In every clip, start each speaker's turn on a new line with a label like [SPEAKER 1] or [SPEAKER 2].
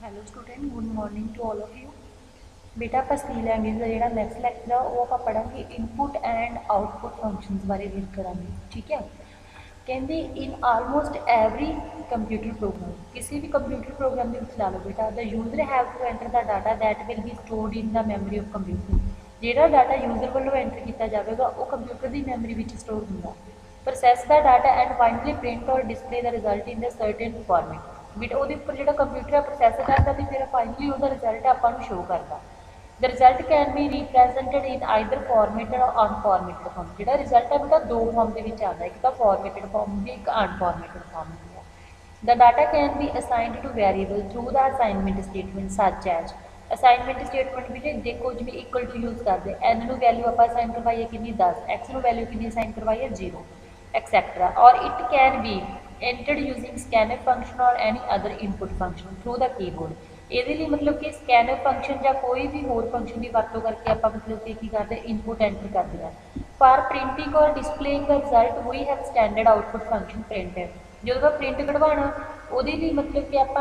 [SPEAKER 1] Hello student, good morning to all of you. बेटा ਆਪਾਂ सी language ਦਾ ਜਿਹੜਾ ਨੈਕਸਟ ਲੈਕਚਰ ਆ ਉਹ ਆਪਾਂ ਪੜਾਂਗੇ ਇਨਪੁਟ ਐਂਡ ਆਊਟਪੁੱਟ ਫੰਕਸ਼ਨਸ ਬਾਰੇ ਰੀਡ ਕਰਾਂਗੇ। ਠੀਕ ਹੈ। ਕਹਿੰਦੇ in almost every computer program, ਕਿਸੇ ਵੀ ਕੰਪਿਊਟਰ ਪ੍ਰੋਗਰਾਮ ਦੇ ਵਿੱਚ ਲਾ ਲਓ ਬੇਟਾ, the user have to enter the data that will be stored in the memory of computer. ਜਿਹੜਾ ਡਾਟਾ ਯੂਜ਼ਰ ਵੱਲੋਂ ਐਂਟਰ ਕੀਤਾ ਜਾਵੇਗਾ ਉਹ ਕੰਪਿਊਟਰ ਦੀ ਮੈਮਰੀ ਵਿੱਚ ਸਟੋਰ ਹੁੰਦਾ। Process the data and finally print or display the result in the certain format. But ਉਹਦੇ ਉੱਪਰ ਜਿਹੜਾ ਕੰਪਿਊਟਰ ਆ ਪ੍ਰੋਸੈਸ ਕਰਦਾ ਤੇ ਫਿਰ ਫਾਈਨਲੀ ਉਹਦਾ ਰਿਜ਼ਲਟ ਆਪਾਂ ਨੂੰ ਸ਼ੋ ਕਰਦਾ। The result can be represented in either formatted or unformatted farm. ਜਿਹੜਾ ਰਿਜ਼ਲਟ ਹੈ ਬੇਟਾ ਦੋ ਫਾਰਮ ਦੇ ਵਿੱਚ ਆਉਂਦਾ, ਇੱਕ ਤਾਂ ਫਾਰਮੈਟਡ ਫਾਰਮ ਹੁੰਦੀ ਹੈ, ਇੱਕ ਅਨਫਾਰਮੈਟਡ ਫਾਰਮ ਹੁੰਦੀ ਹੈ। The data can be assigned to variable through the assignment statement such as. Assignment statement ਵਿੱਚ ਦੇਖੋ ਜਿਵੇਂ ਇਕੁਅਲ ਟੂ ਯੂਜ਼ ਕਰਦੇ, ਐਨ ਨੂੰ ਵੈਲਿਊ ਆਪਾਂ ਅਸਾਈਨ ਕਰਵਾਈਏ ਕਿੰਨੀ 10, ਐਕਸ ਨੂੰ ਵੈਲਿਊ ਕਿੰਨੀ ਅਸਾਈਨ ਕਰਵਾਈਏ 0 एक्सेट्रा। और it can be entered using scanner function और any other input function through the keyboard. ये मतलब कि स्कैनर फंक्शन या कोई भी होर फंक्शन की वरतों करके आप मतलब कि करते इनपुट एंटर करते हैं। फॉर प्रिंटिंग और displaying the result we have standard output function print. जो प्रिंट कढ़वाना वो मतलब कि आप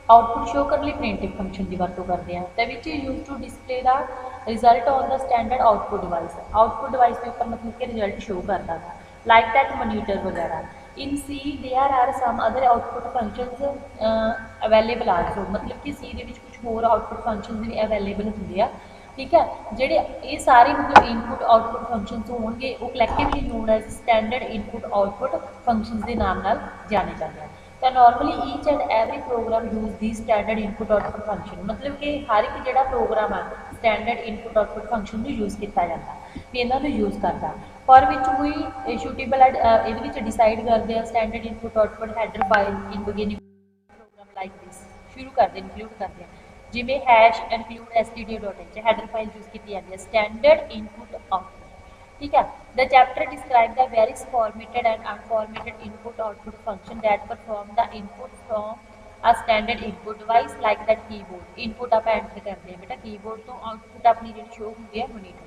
[SPEAKER 1] आउटपुट शो करने प्रिंटिंग फंक्शन की वरतों करते हैं। तो which use to display the result on the standard output device. Output device के ऊपर मतलब कि रिजल्ट शो करता था लाइक दैट मॉनिटर वगैरह। In C there are some other output functions available also. मतलब कि सी दे विच कुछ होर आउटपुट फंक्शनस भी अवेलेबल होंगे आ। ठीक है। ਜਿਹੜੇ ਇਹ ਸਾਰੇ मतलब इनपुट आउटपुट फंक्शनस ਹੋਣਗੇ ਉਹ collectively known as standard input output functions ਦੇ ਨਾਮ ਨਾਲ ਜਾਣੇ ਜਾਂਦੇ ਹਨ। तो normally each and every program use the standard input output function. मतलब कि हर एक जो प्रोग्राम है standard input output function use किया जाता भी इन्होंने यूज़ करता। फॉर विच हुई शूटेबल ये डिसाइड करते हैं standard input output header file in beginning program like this. शुरू करते इंक्लूड करते हैं जिमें hash include std.h header file use की जाती है स्टैंडर्ड इनपुट आउटपुट। ठीक है। The chapter describe the various formatted and unformatted input output function that perform the input from a standard input device like that keyboard. Input आप enter करते हैं बेटा keyboard तो आउटपुट अपनी जी शो होंगी है मॉनिटर।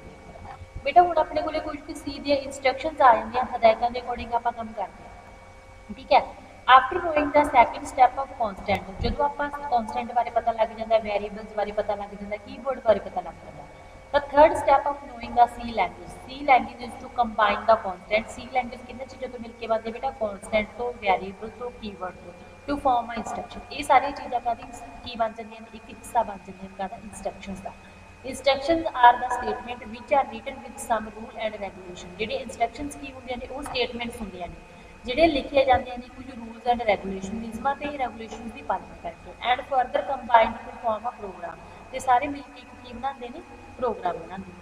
[SPEAKER 1] बेटा हूँ अपने को कुछ भी सी दी इंस्ट्रक्शंस आ जाए हदायतों के अकॉर्डिंग आप काम करते हैं। ठीक है। After knowing the second step of constant, जो आप कॉन्सटेंट बारे पता लग जाता है, वेरीएबल्स बारे पता लग जाता है, कीबोर्ड बारे पता लग जाता है। The third step of knowing the C language. C language is to combine the constant. C language कितने चीज़ों तो मिलके बनते बेटा constant तो variable तो keyword तो to form a instruction। ये सारी चीज़ें कादी की बन जाती हैं, एक हिस्सा बन जाती हैं कादा instructions का। Instructions are the statement which are written with some rule and regulation। जेडे instructions की होंगे ने वो statements होंगे ने ਜਿਹੜੇ ਲਿਖੇ ਜਾਂਦੇ ਨੇ ਕੁਝ ਰੂਲਸ ਐਂਡ ਰੈਗੂਲੇਸ਼ਨ ਨਿਯਮਾਂ ਤੇ ਰੈਗੂਲੇਸ਼ਨਸ ਦੀ ਪਾਲਣਾ ਕਰਕੇ and further combined to form a program. ਤੇ ਸਾਰੇ ਮਿਲ ਕੇ ਇੱਕ ਕੀ ਬਣਾਉਂਦੇ ਨੇ प्रोग्राम बनाते।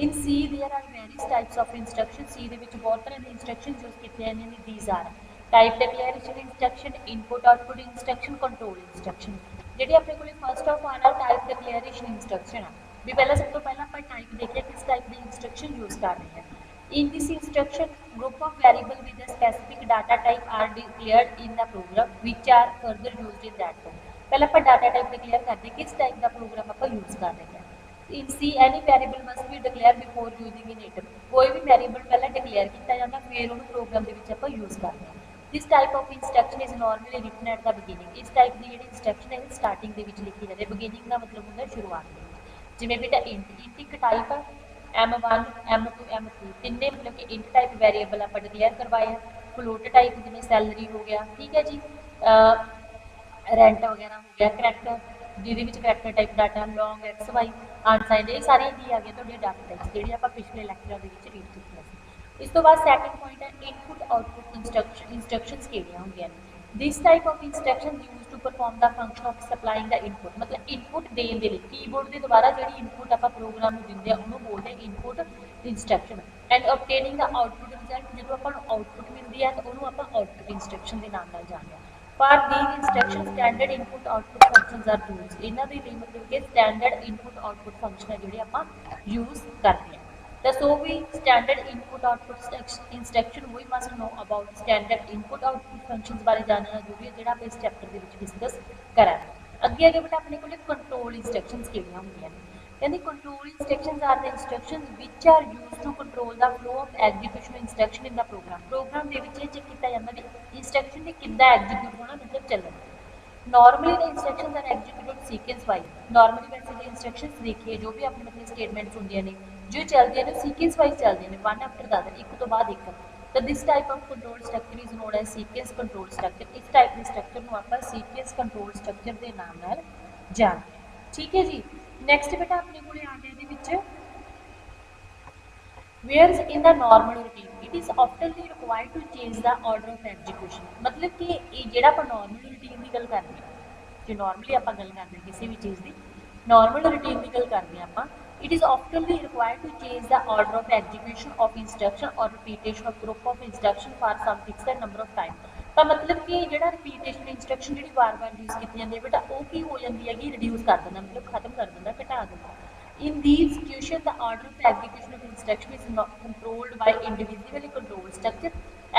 [SPEAKER 1] In C there are various types of instruction. C दे विच बहुत तरह के इंस्ट्रक्शन यूज किए जाते हैं। These are type declaration instruction, input output instruction, control instruction. जी अपने को first of all type declaration instruction है भी पहला सब तो पहला आप टाइप देखिए किस टाइप की इंस्ट्रक्शन यूज कर रहे हैं। In this instruction group of variable with a specific data type are declared in the program which are further used in that program। पहले आप डाटा टाइप डिक्लेयर करते किस टाइप का प्रोग्राम आप यूज कर रहे हैं। In C any variable must be declare before using in it. कोई भी वेरिएबल पहले डिक्लेयर किया जाता फिर उन्होंने प्रोग्राम के आप यूज करते हैं। This type of instruction is normally written at the beginning. इस टाइप की जी इंस्ट्रक्शन है स्टार्टिंग के लिखी जाती है। बिगिनिंग का मतलब होंगे शुरुआत में। जिमें बेटा इंट एक टाइप है M1 M2 M3 तिने मतलब कि इंट टाइप वेरिएबल आप डिक्लेयर करवाए हैं। फ्लोट टाइप जिमें सैलरी हो गया, ठीक है जी, रेंट वगैरह हो गया, करैक्टर जिहदे विच character type data long X Y unsigned ये सारी की आ गई तो डाटा टाइप्स जी आप पिछले लैक्चर के रीड की। इस तो बाद सैकेंड पॉइंट है इनपुट आउटपुट इंस्ट्रक्शंस केड़ियां होंगे। This type of instruction use to perform the function of supplying the input. मतलब इनपुट देने के लिए कीबोर्ड के द्वारा जी इनपुट आप प्रोग्राम में देंगे उन्होंने बोलते हैं input instruction. And obtaining the output result जो आप आउटपुट मिलती है तो उन्होंने आप आउटपुट इंस्ट्रक्शन के नाम जानते हैं। For these instructions, standard input output functions are used। इन्हों के लिए मतलब कि स्टैंडर्ड इनपुट आउटपुट फंक्शन है जो आप यूज करते हैं। तो सो भी standard input output instruction we must know about standard input output functions बारे जानना जरूरी है जो आप इस चैप्टर के डिस्कस करा। अगे अगे बेटा अपने को कंट्रोल इंस्ट्रक्शंस किहड़ियां होंदियां ने। कहते control instructions are the instructions which are use to control the flow of execution instruction in the program. Program के चेक किया जाता है इंस्ट्रक्शन ने कितना एग्जीक्यूट होना मतलब चलना। Normally the instructions are executed sequence wise. Normally वैसे जो इंस्ट्रक्शंस देखिए जो भी अपने मतलब स्टेटमेंट्स होंगे ने जो चलती ने सीक्वेंस वाइज चलती हैं वन आफ्टर द अदर एक तो बाद एक। तो this type of control structure is known as sequence control structure. इस टाइप के स्ट्रक्चर को आप सीक्वेंस कंट्रोल स्ट्रक्चर के नाम नाल जानते हैं। ठीक है जी। नैक्सट बेटा अपने को आ गया whereas in the normal routine it is oftenly required to change the order of execution। मतलब कि ये ਜਿਹੜਾ ਆਪਾਂ normal routine ਦੀ ਗੱਲ ਕਰਦੇ ਹਾਂ जो normally ਆਪਾਂ ਗੱਲ ਕਰਦੇ ਹਾਂ ਕਿਸੇ ਵੀ ਚੀਜ਼ ਦੀ normal routine ਦੀ ਗੱਲ ਕਰਦੇ ਹਾਂ ਆਪਾਂ it is oftenly required to change the order of execution of instruction or repetition of group of instruction for some fixed number of time। ਤਾਂ ਮਤਲਬ ਕਿ ਜਿਹੜਾ repetition instruction ਜਿਹੜੀ ਵਾਰ-ਵਾਰ ਯੂਜ਼ ਕੀਤੀ ਜਾਂਦੀ ਹੈ ਬੇਟਾ ਉਹ ਕੀ ਹੋ ਜਾਂਦੀ ਹੈਗੀ ਰਿਡਿਊਸ ਕਰ ਦਿੰਦਾ ਮਤਲਬ ਖਤਮ ਕਰ ਦਿੰਦਾ ਘਟਾ ਦਿੰਦਾ। In these cases, the order of execution of instruction is not controlled by individually controlled structure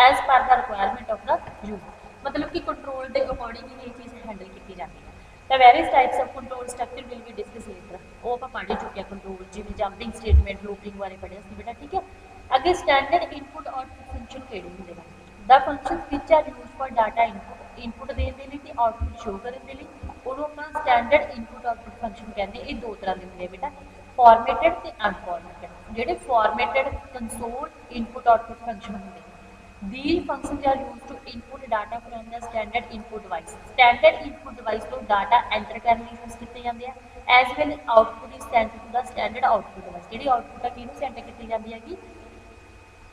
[SPEAKER 1] as per the requirement of the user। मतलब कि control के according ही ये चीज़ handle की जाती है। The various types of control structure will be discussed later। वो आप पढ़ चुके हैं control जिਵੇਂ jumping statement, looping बारे पढ़िया सी बेटा ठीक है। अगे standard input output function केड़े होंगे हैं? The functions which are used for data input देने के लिए output show करने के लिए ਉਹਨੂੰ ਆਪਾਂ ਸਟੈਂਡਰਡ ਇਨਪੁਟ ਆਊਟਪੁੱਟ ਫੰਕਸ਼ਨ ਕਹਿੰਦੇ। ਇਹ ਦੋ ਤਰ੍ਹਾਂ ਦੇ ਹੁੰਦੇ ਬੇਟਾ ਫਾਰਮੈਟਡ ਤੇ ਅਨਫਾਰਮੈਟਡ। ਜਿਹੜੇ ਫਾਰਮੈਟਡ ਕੰਸੋਲ ਇਨਪੁਟ ਆਊਟਪੁੱਟ ਫੰਕਸ਼ਨ ਹੁੰਦੇ these functions are used to input data from the standard input device। standard input device ਤੋਂ data enter ਕਰਨ ਲਈ ਯੂਜ਼ ਕੀਤੇ ਜਾਂਦੇ ਆ as well as output is sent to the standard output device। ਜਿਹੜੀ output ਆ ਕਿਹਨੂੰ ਸੈਂਡ ਕੀਤੀ ਜਾਂਦੀ ਹੈਗੀ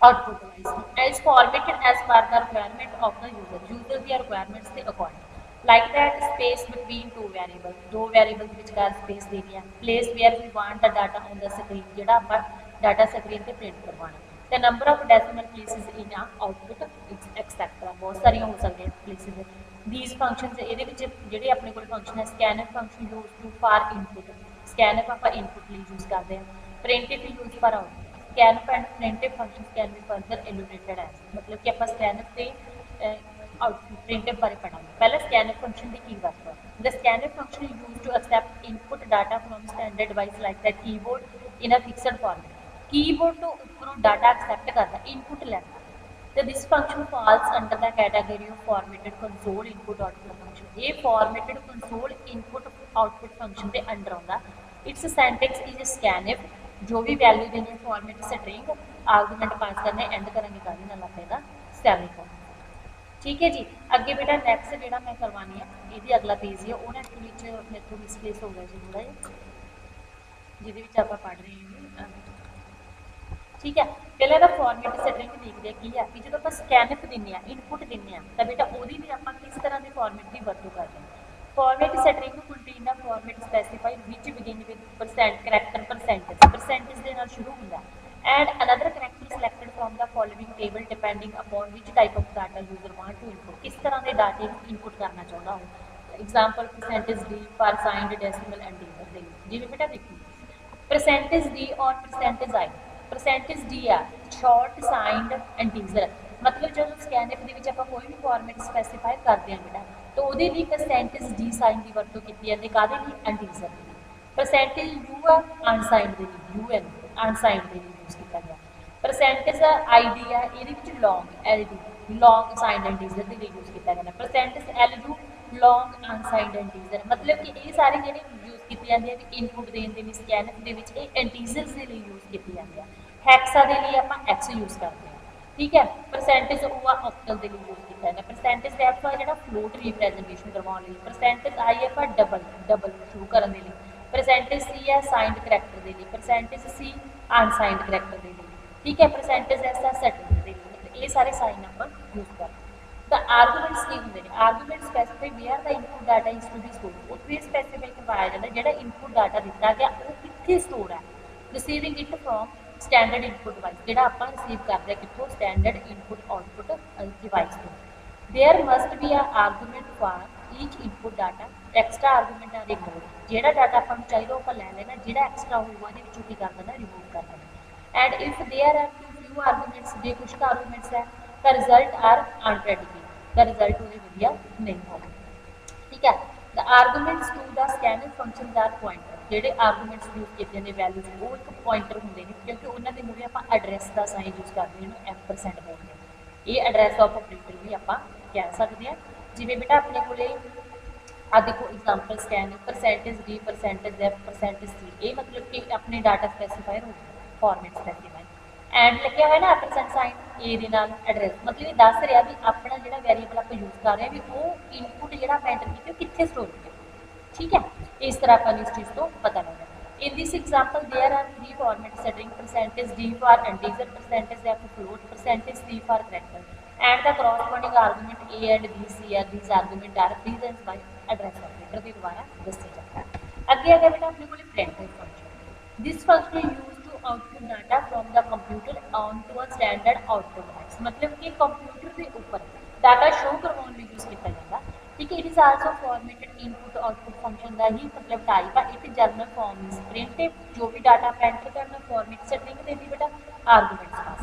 [SPEAKER 1] output device as formatted as per the requirement of the user the requirements के according। like that space between two variables दो variables विचकार space देनी है। place where we want the data on the screen ਜਿਹੜਾ ਆਪਾਂ data screen ਤੇ print करवाना। the number of decimal places in a output etc बहुत सारियां हो सकती हैं places। these functions ਇਹਦੇ ਵਿੱਚ ਜਿਹੜੇ ਆਪਣੇ ਕੋਲ function है scanf function used to for input। scanf ਆਪਾਂ input ਲਈ use ਕਰਦੇ ਹਾਂ। printf use for output। scanf and printf functions can be further enumerated as मतलब कि ਆਪਾਂ scanf ਤੇ output printf बारे पढ़ांगे। पहले scanf function की बात है। the scanf function is used to accept input data from standard device like the keyboard in a fixed format। keyboard तो ऊपरों data accept करता input लेता। so this function falls under the category of formatted console input output function। ये formatted console input output function के under आਉਂਦਾ। its syntax is scanf जो भी value देनी format string argument पास करने and करेंगे काली ना लगेगा सेमीकोलन। ठीक है जी। अगे बेटा नैक्सट जो मैं करवानी है ये अगला पेज है वो एक्चुअली मेरे को मिसप्लेस हो गया जी थोड़ा जिहदे विच आपां पढ़ रहे हैं। ठीक है पहले तो फॉर्मेट स्ट्रिंग देखते हैं की है कि जो आप स्कैनफ दिंदे इनपुट दिंदे तो बेटा वो भी आप किस तरह के फॉर्मेट की वरतों करते हैं। Format string contain the format specified which begin with percent character percentage के नाल शुरू होंदा and another character selected from the following table depending upon which type of data user want to input। किस तरह के डाटे इनपुट करना चाहता हो। Example percentage D for signed decimal and integer जिवें बेटा देखिए परसेंटेज डी और परसेंटेज आई। परसेंटेज डी आ शॉर्ट साइंड इंटीजर मतलब जो स्कैनफ ਦੇ ਵਿੱਚ ਆਪਾਂ कोई भी फॉर्मेट स्पेसिफाई करते हैं बेटा तो ਉਹਦੇ ਲਈ परसेंटेज डी साइन की वरतों की जाती है काहदे ਲਈ integer percentage u ah unsigned ਦੇ ਲਈ यू एन अनसाइंड ਦੇ ਲਈ यूज किया गया। परसेंटेज आई डी है ये long L D long signed integer के लिए यूज किया गया। Percentage L U long unsigned integer मतलब कि ये सारे जो यूज की जाती है इनपुट देने के लिए स्कैनफ के इंटीजरस के लिए यूज की जाती है। हैक्सा के लिए आप एक्स यूज करते हैं। ठीक है परसेंटेज ओ आ ऑक्टल के लिए यूज किया जाता है। परसेंटेज एफ आ जो फ्लोट रिप्रेजेंटेशन करवाने लिए। Percentage I F ah double शुरू करने के लिए। परसेंटेज सी है साइंड करैक्टर के लिए। परसेंटेज सी अनसाइंड करैक्टर के लिए। ठीक है परसेंटेज एस है सेटल के लिए मतलब ये सारे साइन आप यूज कर। द आर्गूमेंट्स की होंगे ने argument specify where the input data is to be stored उत्थे स्पेसिफाई करवाया जाता है जो इनपुट डाटा दिता गया वो कितने स्टोर है। Receiving it from standard input device जो आप रिसीव करते हैं कितों स्टैंडर्ड इनपुट आउटपुट डिवाइस तो। There must be a argument for each input data extra argument ah remove जो डाटा अपन चाहिए वो लै लेना जो एक्सट्रा होगा वो की कर देना रिमूव कर देना। And if there are too few arguments जो कुछ आर्गूमेंट्स है तो रिजल्ट आर अनप्रेडिकेट तो रिजल्ट वो वधिया नहीं होगा। ठीक है the arguments to the scanner function are pointer जो आर्गूमेंट्स यूज किए हैं वैल्यूज वो एक पॉइंटर होंगे क्योंकि उन्होंने मूरे आप एड्रैस का साइन यूज करते हैं एम% बोलते हैं। ये एड्रैस ऑफ ऑपरेटर भी आप कह सकते हैं। जिमें बेटा अपने को आ देखो example scan percentage D percentage F percentage C, ये मतलब कि अपने डाटा स्पैसीफायर हो गया फॉर्मेट स्पैसीफायर एंड लग्या हुआ ना परसेंट साइन ए दे नाल एड्रैस, मतलब ये दस रहा भी अपना जो वेरीएबल आप यूज़ कर रहे हैं भी वो इनपुट जो आप एंटर किए कितने स्टोर किया, ठीक है। इस तरह अपन इस चीज़ को पता लग जाए। In this example, there are three formats: string, percentage d for integer, percentage f float, percentage c for character, and the corresponding argument a and b c are these argument are present by address operator के द्वारा दसे जाता है। आगे आगे बेटा अपने को printf function। This function is used to output data from the computer onto a standard output box, मतलब कि कंप्यूटर के ऊपर डाटा शो करवाने लिए यूज़ किया जाता है, ठीक है। It is also formatted input output function का ही मतलब टाइप है। It general form is printed, जो भी डाटा एंटर करना फॉर्मेट स्ट्रिंग दे दी बेटा arguments pass.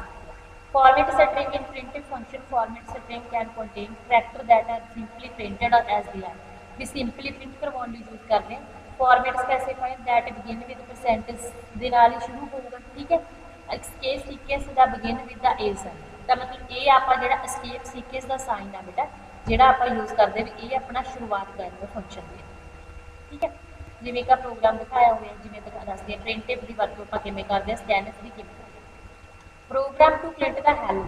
[SPEAKER 1] Format string in printed function format string can contain character that are simply printed और एज दे आर, भी सिंपली प्रिंट करवाने लिए यूज़ कर रहे हैं। Format specifier that begin with percentage दे नाल ही शुरू होगा, ठीक है। एस्केप सीक्वेंस दा begin with the A sign, तो मतलब ये आप जो एस्केप सीक्वेंस का साइन है बेटा जोड़ा आप यूज़ करते भी ये अपना शुरुआत करेंगे फंक्शन की, ठीक है। जिमें का प्रोग्राम दिखाया हुआ है, जिमें दसते हैं प्रिंटिव की वरतों आप किमें करते हैं, स्कैनर्स की किमें प्रोग्राम टू प्रिंट का hello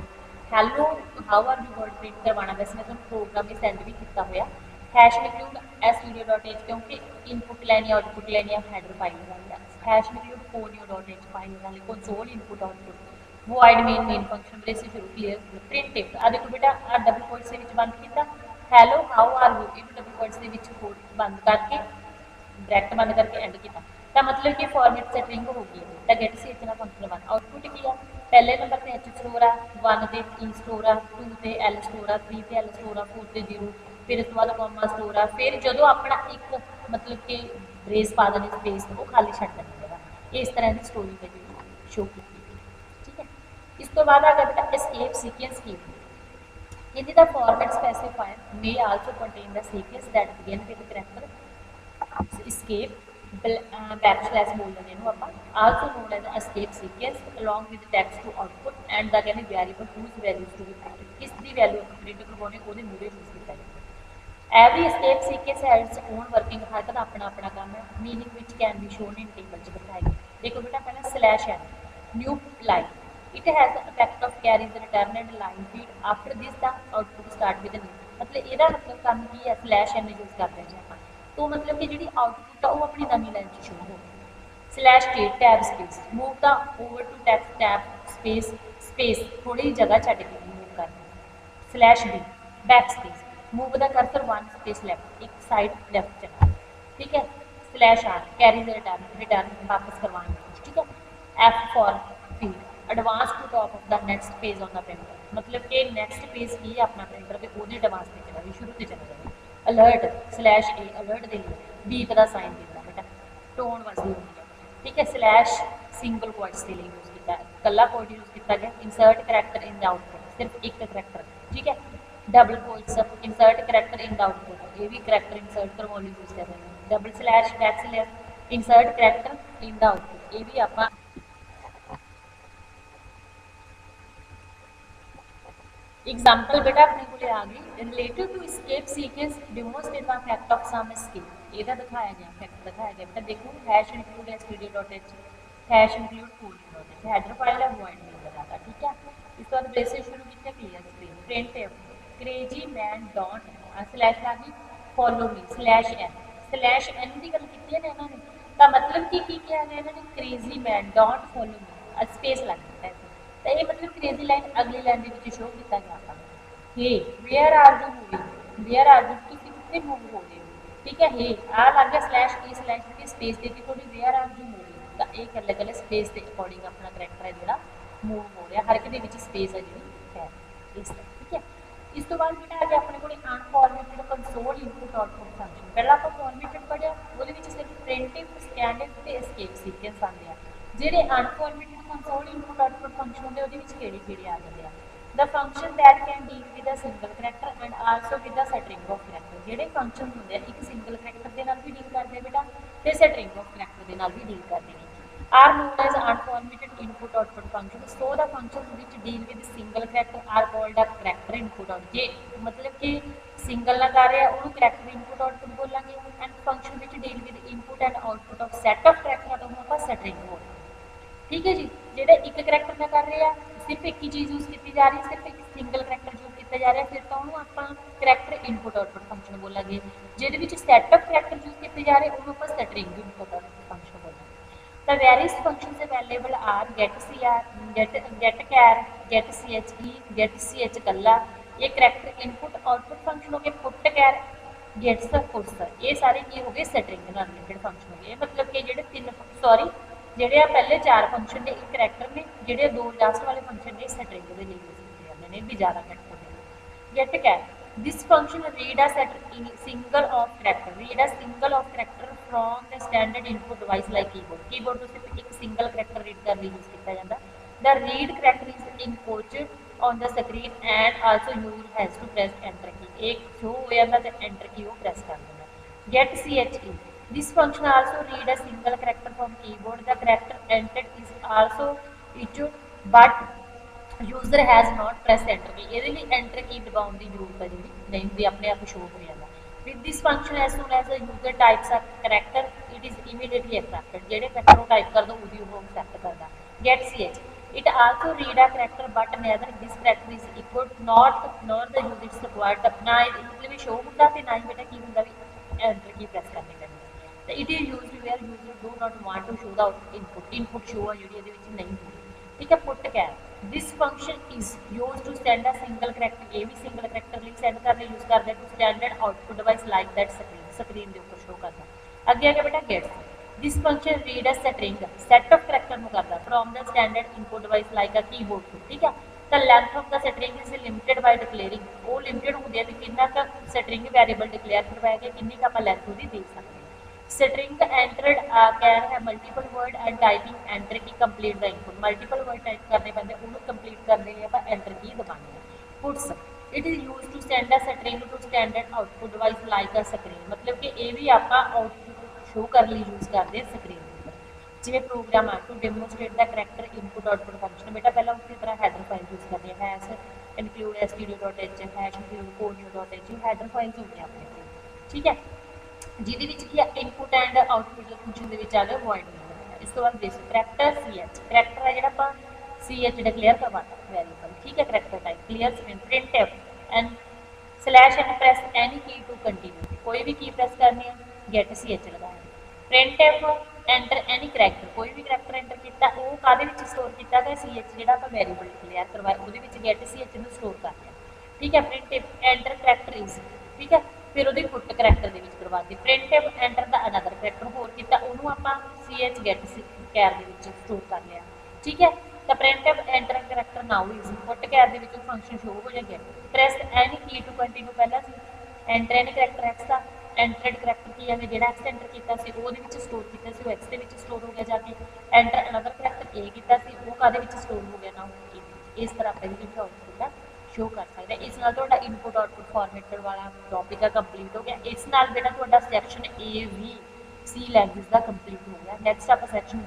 [SPEAKER 1] hello how are you word print करवाना, वैसे मैं तुम प्रोग्राम ही सेंड भी किया हुआ। हैश इंक्लूड studio.h क्योंकि इनपुट लैनी आउटपुट लैनी हैडर फाइल वाली, हैश इंक्लूड conio.h फाइल वाली console input output void main function मेरे से शुरू क्लियर प्रिंटिव। आ देखो बेटा आ डबल कोट्स के बंद किया hello how are you, in double quotes के कोड बंद करके ब्रैकेट बंद करके एंड किया, तो मतलब कि फॉर्मेट स्ट्रिंग हो गई है। तो गेट सी इतना फंक्शन बन आउटपुट किया पहले नंबर पे एच स्टोर आ, 1 ते ई स्टोर आ, 2 ते एल स्टोर आ, 3 ते एल स्टोर आ, 4 ते 0, फिर उस बाद कॉमा स्टोर आ, फिर जो अपना एक मतलब कि ब्रेस पा देने स्पेस वो खाली छड़ देना, इस तरह की स्टोरी है जी शो की, ठीक है। इस तो बाद आ गया बेटा एस्केप सीक्वेंस की। यदि the format specifier may also contain the sequence that begin with character escape backslash बोल देंगे इन्हों आप also known as escape sequence along with text to output and the कहने variable whose values to be printed, किस दी value print करवाने को मूरे use किया जाए। Every escape sequence has its own working, हर का अपना अपना काम है। Meaning which can be shown in table च बताएगी। देखो बेटा पहला स्लैश है new line, it has the effect of carrying the return and line feed after this the output start with a new, मतलब ਇਹਦਾ मतलब काम की है स्लैश एन यूज करते हैं ਆਪਾਂ, तो मतलब कि जी आउटपुट है वो अपनी नवी लाइन से शुरू हो गई। Slash T tab space move the over to tax tab space space थोड़ी जगह छड़ के मूव करना। Slash B backspace move the cursor 1 space left एक साइड लेफ्ट चला, ठीक है। Slash R carry the return वापस करवाने, ठीक है। F for feed advance to top of the next page on the printer, मतलब कि नेक्स्ट पेज की अपना प्रिंटर के वो एडवांस से चला भी शुरू से चला जाए। अलर्ट स्लैश ए अलर्ट के लिए बीप का साइन देता बेटा टोन वजदी होती है, ठीक है। स्लैश सिंगल कोट्स के लिए यूज़ किया कला कोड यूज़ किया गया। Insert character in the output सिर्फ एक करैक्टर, ठीक है। Double quotes insert character in the output, ये भी करैक्टर इंसर्ट करवाने यूज़ कर रहे हैं। Double slash backslash insert character in the output, ये भी आप एग्जाम्पल बेटा अपने को आ गई related to escape sequence demonstrate the fact of some escape, ਇਹਦਾ ਦਿਖਾਇਆ ਗਿਆ ਫੈक्ट ਦਿਖਾਇਆ ਗਿਆ बेटा देखो hash include studio.h hash include कोड.h header file है void नहीं बताता, ठीक है। इस बाद बेसिक शुरू किया clear screen print crazy man dot slash आ गई फॉलो मी स्लैश एन की गल की है ना इन्होंने, तो मतलब कि क्या है इन्होंने crazy man dot follow me space लग दिता है, तो ये मतलब क्रेजी लाइन अगली लाइन के शो किया गया था। Hey where are you moving where are you कितने मूव हो रहे हो, ठीक है। हे आ लग गया स्लैश की स्पेस देती थोड़ी वेयर आर यू मूविंग, तो एक अलग अलग स्पेस के अकॉर्डिंग अपना करैक्टर है जो मूव हो रहा हर एक स्पेस है जी है इस तरह, ठीक है। इस तो बाद बेटा आ गया अपने को unformatted console input output function. पहला आप फॉर्मेटेड पढ़िया वो सिर्फ प्रिंटिव स्कैनिंग तो एस्केप सीक्वेंस आते हैं, ਜਿਹੜੇ unformatted console input output function होंगे वो किहड़े आ जाते हैं। The function that can deal with a single character and also with a string of character, ਜਿਹੜੇ फंक्शन होंगे एक सिंगल करैक्टर के नाल भी डील करते हैं बेटा तो स्ट्रिंग ऑफ करैक्टर के नाल भी डील करते हैं। Are known as unformatted input output function, so the function which deal with single character are called a character input out, जे मतलब कि ਸਿੰਗਲ ਨਾਲ ਕਰ ਰਿਹਾ ਉਹਨੂੰ ਕਰੈਕਟਰ ਇਨਪੁਟ ਆਊਟਪੁੱਟ ਬੋਲਾਂਗੇ। And function which deal with input and output of set of ਕਰੈਕਟਰਾਂ ਤੋਂ ਆਪਾਂ ਸਟਰਿੰਗ ਬੋਲਦੇ। ਠੀਕ ਹੈ ਜੀ। ਜਿਹੜੇ ਇੱਕ ਕਰੈਕਟਰ ਨਾਲ ਕਰ ਰਹੇ ਆ ਸਿਰਫ ਇੱਕ ਹੀ ਚੀਜ਼ ਯੂਜ਼ ਕੀਤੀ ਜਾ ਰਹੀ, ਸਿਰਫ ਇੱਕ ਸਿੰਗਲ ਕਰੈਕਟਰ ਯੂਜ਼ ਕੀਤਾ ਜਾ ਰਿਹਾ, ਫਿਰ ਤਾਂ ਉਹਨੂੰ ਆਪਾਂ ਕਰੈਕਟਰ ਇਨਪੁਟ ਆਊਟਪੁੱਟ ਫੰਕਸ਼ਨ ਬੋਲਾਂਗੇ। ਜਿਹਦੇ ਵਿੱਚ ਸੈਟ ਆਫ ਕਰੈਕਟਰ ਯੂਜ਼ ਕੀਤੇ ਜਾ ਰਹੇ ਉਹਨੂੰ ਆਪਾਂ ਸਟਰਿੰਗ ਇਨਪੁਟ ਆਊਟਪੁੱਟ ਫੰਕਸ਼ਨ ਬੋਲਾਂਗੇ। The various functions available are getCR, getChar, getChe, getCh ਕੱਲਾ, ਇਹ ਕਰੈਕਟਰ ਇਨਪੁਟ ਆਊਟਪੁੱਟ ਫੰਕਸ਼ਨ ਹੋ ਗਏ। putchar, gets, puts, ਇਹ ਸਾਰੇ ਕੀ ਹੋ ਗਏ ਸਟਰਿੰਗ ਨਾਲ ਰਿਲੇਟਡ ਫੰਕਸ਼ਨ ਹੋ ਗਏ। ਮਤਲਬ ਕਿ ਜਿਹੜੇ ਆ ਪਹਿਲੇ 4 ਫੰਕਸ਼ਨ ਨੇ ਇੱਕ ਕਰੈਕਟਰ ਨੇ, ਜਿਹੜੇ 2 ਲਾਸਟ ਵਾਲੇ ਫੰਕਸ਼ਨ ਨੇ ਸਟਰਿੰਗ ਦੇ ਲਈ ਯੂਜ਼ ਕੀਤੇ ਜਾਂਦੇ ਨੇ ਵੀ ਜ਼ਿਆਦਾ ਕਰੈਕਟਰ ਨੇ। getChar, this function read a single of character from the standard input device like keyboard ਤੋਂ ਸਿਰਫ ਇੱਕ ਸਿੰਗਲ ਕਰੈਕਟਰ ਰੀਡ ਕਰਨ ਲਈ ਯੂਜ਼ ਕੀਤਾ ਜਾਂਦਾ। The read character is input on the screen and also user has to press enter key, एक show हो ਜਾਂਦਾ ਤੇ enter key ਉਹ ਪ੍ਰੈਸ ਕਰ ਦਿੰਦਾ। getChe, this function also read a single character from keyboard, the character entered is also issued but user has not press enter की, ये enter key दबाने की जरूरत है जी नहीं होंगी, अपने आप शो हो जाता। With this function as soon as user types a character it is immediately accepted, जो करैक्टर टाइप कर दो वो एक्सेप्ट करता। getCh, it also read a character but neither this character is equal not the user is required, ना मतलब show होंगे तो ना ही बेटा की होंगे भी एंटर की प्रेस करनी पैंती। It is used where user do not want to show the input show है जी नहीं होगी। ठीक है। putchar, this function is use to send a single character, ये भी सिंगल करैक्टर लिए सेंड करने यूज करते to standard output device like that screen के ऊपर शो करता। अगे आगे बेटा gets, this function read a string set of character में करता from the standard input device like a keyboard to. ठीक है। The length of the string is limited by declaring, वो लिमिटेड होंगे कि कितना स्ट्रिंग वेरिएबल डिक्लेयर करवाया गया, कितनी आप लेंथ वो दे सकते हैं। String entered can have multiple word and typing enter key complete the input, multiple word type करने पैंते उन्होंने कंप्लीट करने लिए आप एंटर की दबाने हैं। Puts, it is use to send a string to standard output device like a screen, मतलब कि ये भी आप आउटपुट शो करने लिए यूज करते हैं स्क्रीन पर। जिमें प्रोग्राम आ to demonstrate the character input output function, बेटा पहले उसी तरह हैडर फाइल यूज करते हैं hash include stdio.h hash include code.h header files होंगे अपने। ठीक है। ਜਿਹਦੇ ਵਿੱਚ ਕੀ ਇਨਪੁਟ ਐਂਡ ਆਊਟਪੁੱਟ ਫੰਕਸ਼ਨ ਦੇ ਵਿੱਚ ਆ ਗਿਆ ਵੋਇਡ ਨੰਬਰ। ਇਸ ਤੋਂ ਬਾਅਦ ਬੇਸਿਕ ਕਰੈਕਟਰ CH, ਕਰੈਕਟਰ ਹੈ ਜਿਹੜਾ ਆਪਾਂ CH ਡਿਕਲੇਅਰ ਕਰਵਾਤਾ ਵੈਰੀਏਬਲ। ਠੀਕ ਹੈ। Character type clear printf and /n press any key to continue, कोई भी की प्रेस करनी है getCh लगाया। printf एंटर एनी करैक्टर, कोई भी करैक्टर एंटर किया वो काहदे विच स्टोर किया गया CH ਜਿਹੜਾ ਆਪਾਂ ਵੈਰੀਏਬਲ ਡਿਕਲੇਅਰ ਕਰਵਾਇਆ ਉਹਦੇ ਵਿੱਚ getCh ਨੂੰ स्टोर कर लिया। ठीक है। printf एंटर करैक्टर इज, ठीक है, फिर वो पुट करैक्टर के करवा दी। printf enter the another character होर किया उन्होंने आप CH getChar के स्टोर कर लिया। ठीक है। तो printf enter character now is putchar के फंक्शन शो हो जाएगा। Press any key to continue पहला सी एंटर एनी करैक्टर एक्स का एंटरड करैक्टर की है जो एक्स एंटर किया वो स्टोर किया वो एक्स के स्टोर हो गया जाके। एंटर अनदर करैक्टर ए किया वो काहदे स्टोर हो गया ना इस तरह आप आउटपुट का शो कर सकते हैं। इस नाल तुहाडा इनपुट आउटपुट फॉर्मेटेड वाला टॉपिक है कंप्लीट हो गया। इस नाल बेटा तुहाडा सैक्शन A भी C लैंग्वेज का कंप्लीट हो गया। नैक्सट आप सैक्शन